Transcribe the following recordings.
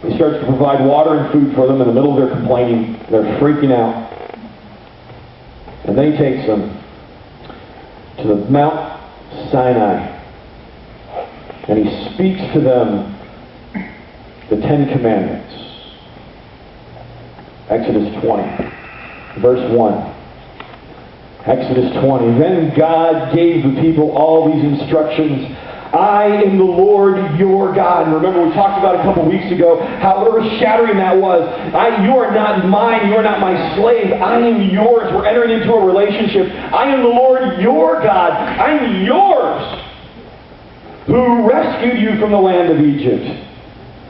He starts to provide water and food for them in the middle of their complaining. They're freaking out. And then he takes them to the Mount Sinai. And he speaks to them the Ten Commandments. Exodus 20, verse 1. Exodus 20. Then God gave the people all these instructions. I am the Lord your God. And remember, we talked about a couple weeks ago how earth-shattering that was. You are not mine. You are not my slave. I am yours. We're entering into a relationship. I am the Lord your God. I am yours, who rescued you from the land of Egypt.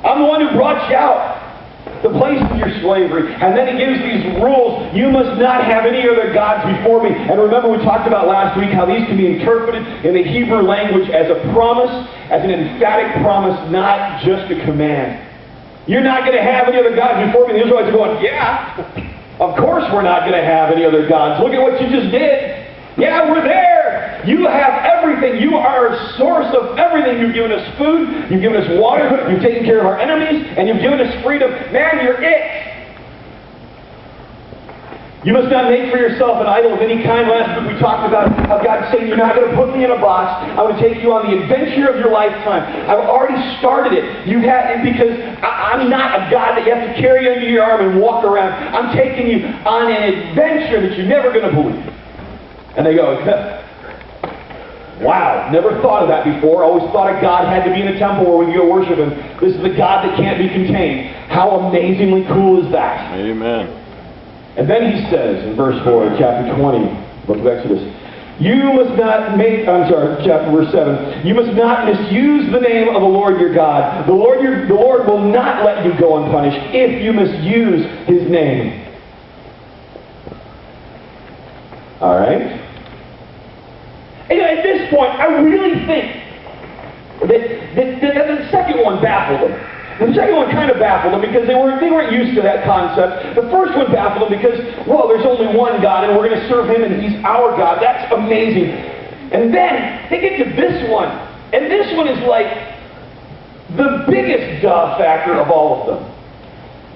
I'm the one who brought you out, the place of your slavery. And then he gives these rules. You must not have any other gods before me. And remember, we talked about last week how these can be interpreted in the Hebrew language as a promise, as an emphatic promise, not just a command. You're not going to have any other gods before me. The Israelites are going, yeah, of course we're not going to have any other gods. Look at what you just did. Yeah, we're there. You have everything. You are a source of everything. You've given us food. You've given us water. You've taken care of our enemies. And you've given us freedom. Man, you're it. You must not make for yourself an idol of any kind. Last week we talked about how God saying, you're not going to put me in a box. I want to take you on the adventure of your lifetime. I've already started it. Because I'm not a God that you have to carry under your arm and walk around. I'm taking you on an adventure that you're never going to believe. And they go, wow, never thought of that before. Always thought a God had to be in a temple where we could go worship Him. This is the God that can't be contained. How amazingly cool is that? Amen. And then he says in verse 4, chapter 20, book of Exodus, chapter verse 7, you must not misuse the name of the Lord your God. The Lord will not let you go unpunished if you misuse His name. All right? And at this point, I really think that the second one baffled them. The second one kind of baffled them because they weren't used to that concept. The first one baffled them because, well, there's only one God and we're going to serve Him and He's our God. That's amazing. And then they get to this one. And this one is like the biggest duh factor of all of them.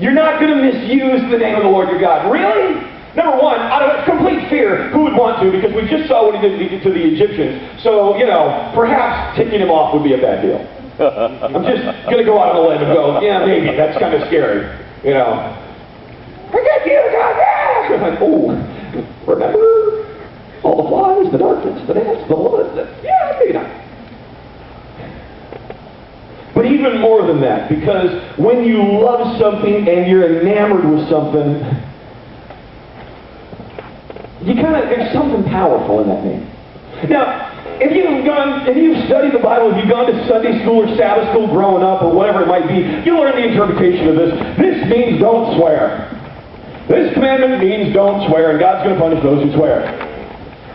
You're not going to misuse the name of the Lord your God. Really? Number one, out of complete fear, who would want to? Because we just saw what he did to the Egyptians. So, perhaps taking him off would be a bad deal. I'm just going to go out on a limb and go, yeah, maybe. That's kind of scary. Forget you, God. Yeah. I'm like, oh, remember all the flies, the darkness, the gnats, the blood. Yeah, maybe not. But even more than that, because when you love something and you're enamored with something, there's something powerful in that name. Now, if you've studied the Bible, if you've gone to Sunday school or Sabbath school growing up or whatever it might be, you learn the interpretation of this. This means don't swear. This commandment means don't swear, and God's going to punish those who swear.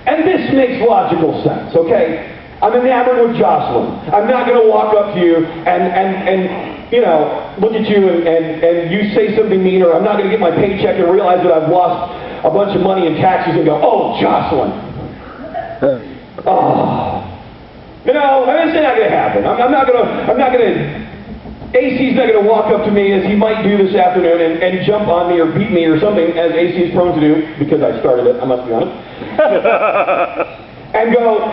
And this makes logical sense, okay? I'm enamored with Jocelyn. I'm not going to walk up to you and look at you and you say something mean, or I'm not going to get my paycheck and realize that I've lost a bunch of money in taxes and go, oh, Jocelyn. Oh. That's not going to happen. I'm not going to, AC's not going to walk up to me as he might do this afternoon and jump on me or beat me or something, as AC is prone to do, because I started it, I must be honest. And go,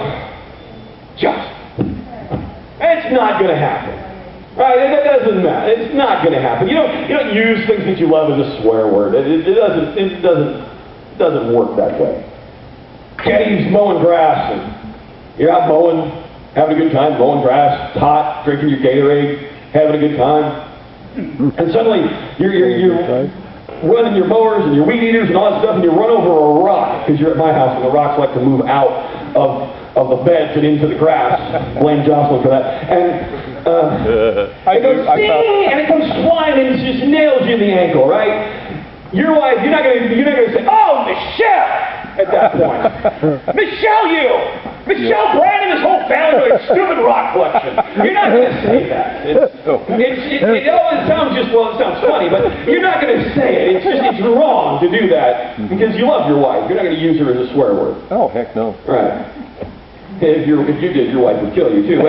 Jocelyn. It's not going to happen. Right? That doesn't matter. It's not going to happen. You don't use things that you love as a swear word. It doesn't work that way. Kenny's mowing grass, and you're out mowing, having a good time, mowing grass, it's hot, drinking your Gatorade, having a good time, and suddenly you're running your mowers and your weed eaters and all that stuff, and you run over a rock, because you're at my house, and the rocks like to move out of the beds and into the grass. Blame Jocelyn for that. And it goes, and it comes flying and it just nails you in the ankle, right? Your wife, you're not gonna say, oh, Michelle, at that point. Michelle Brand and this whole family doing stupid rock collection. You're not going to say that. It sounds funny, but you're not going to say it. It's wrong to do that because you love your wife. You're not going to use her as a swear word. Oh, heck no. Right. If you did, your wife would kill you too.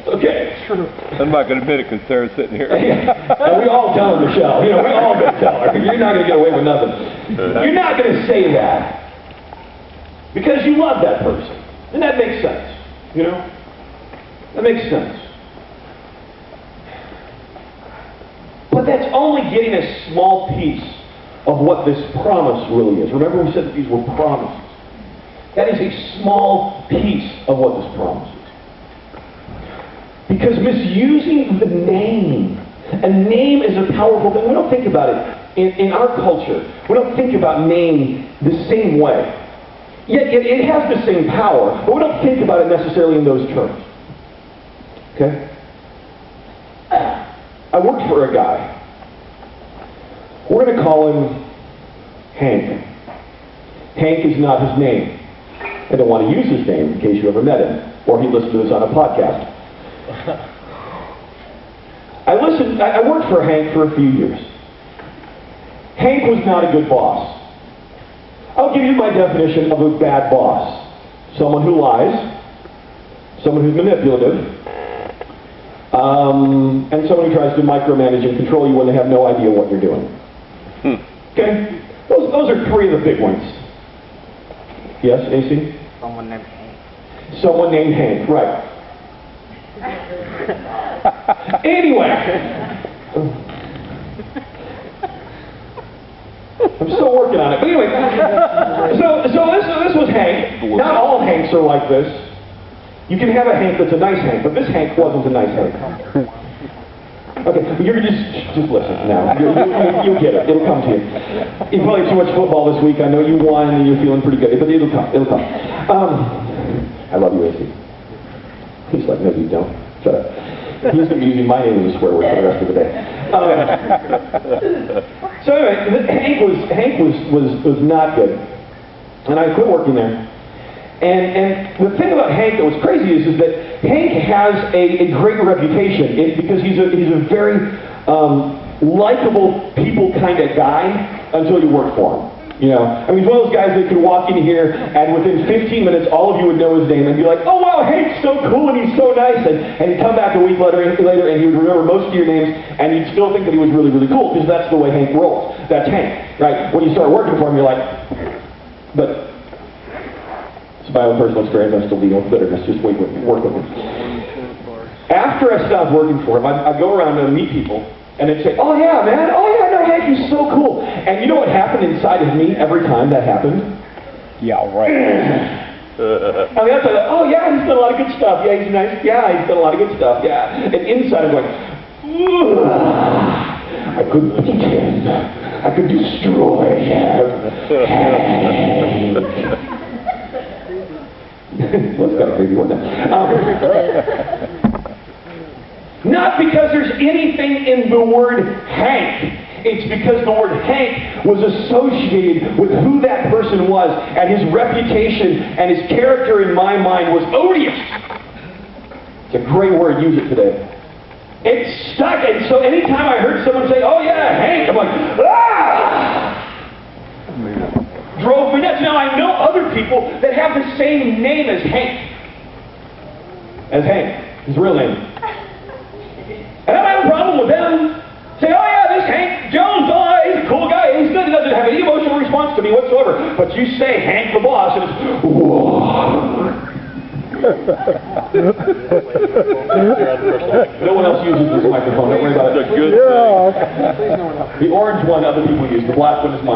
Okay. true. I'm not going to admit it because Sarah's sitting here. And we all tell her, Michelle. We all going to tell her. You're not going to get away with nothing. You're not going to say that because you love that person. And that makes sense. That makes sense. But that's only getting a small piece of what this promise really is. Remember we said that these were promises. That is a small piece of what this promise is. Because misusing the name, a name is a powerful thing. We don't think about it in our culture. We don't think about name the same way. Yet it has the same power, but we don't think about it necessarily in those terms. Okay? I worked for a guy. We're going to call him Hank. Hank is not his name. I don't want to use his name in case you ever met him, or he listened to this on a podcast. I worked for Hank for a few years. Hank was not a good boss. I'll give you my definition of a bad boss. Someone who lies, someone who's manipulative, and someone who tries to micromanage and control you when they have no idea what you're doing. Okay? Those are three of the big ones. Yes, AC? Someone named Hank. Someone named Hank, right. Anyway. I'm still working on it. But anyway, so this was Hank. Not all Hanks are like this. You can have a Hank that's a nice Hank, but this Hank wasn't a nice Hank. Okay, you're just listen now. You'll get it. It'll come to you. You played too much football this week. I know you won and you're feeling pretty good, but it'll come. It'll come. I love you, AC. He's like, no, you don't. Shut up. He's going to be using my name as a swear word for the rest of the day. So anyway, Hank was not good, and I quit working there. And the thing about Hank that was crazy is that Hank has a great reputation because he's a very likable people kind of guy until you work for him. He's one of those guys that could walk in here and within 15 minutes all of you would know his name and be like, oh wow, Hank's so cool and he's so nice, and he'd come back a week later and he would remember most of your names and you'd still think that he was really, really cool because that's the way Hank rolls. That's Hank, right? When you start working for him, you're like, but it's my own personal experience. I'm still dealing with bitterness. Just work with me. After I stopped working for him, I'd go around and meet people, and they'd say, oh yeah, man, oh yeah, no, Hank, he's so cool. And you know what happened inside of me every time that happened? Yeah, right. On the outside, oh yeah, he's done a lot of good stuff. Yeah, he's nice. Yeah, he's done a lot of good stuff. Yeah. And inside I'm going, I could beat him. I could destroy him. Well, it's got a crazy one now. Not because there's anything in the word Hank. It's because the word Hank was associated with who that person was, and his reputation and his character in my mind was odious. It's a great word, use it today. It stuck, and so anytime I heard someone say, oh yeah, Hank, I'm like, ah! Drove me nuts. Now I know other people that have the same name as Hank. His real name. And I don't have a problem with them. Say, oh yeah, this Hank Jones, oh, he's a cool guy, he's good, he doesn't have any emotional response to me whatsoever. But you say Hank the boss, and it's, whoa. No one else uses this microphone, don't worry about it. The orange one other people use, the black one is mine.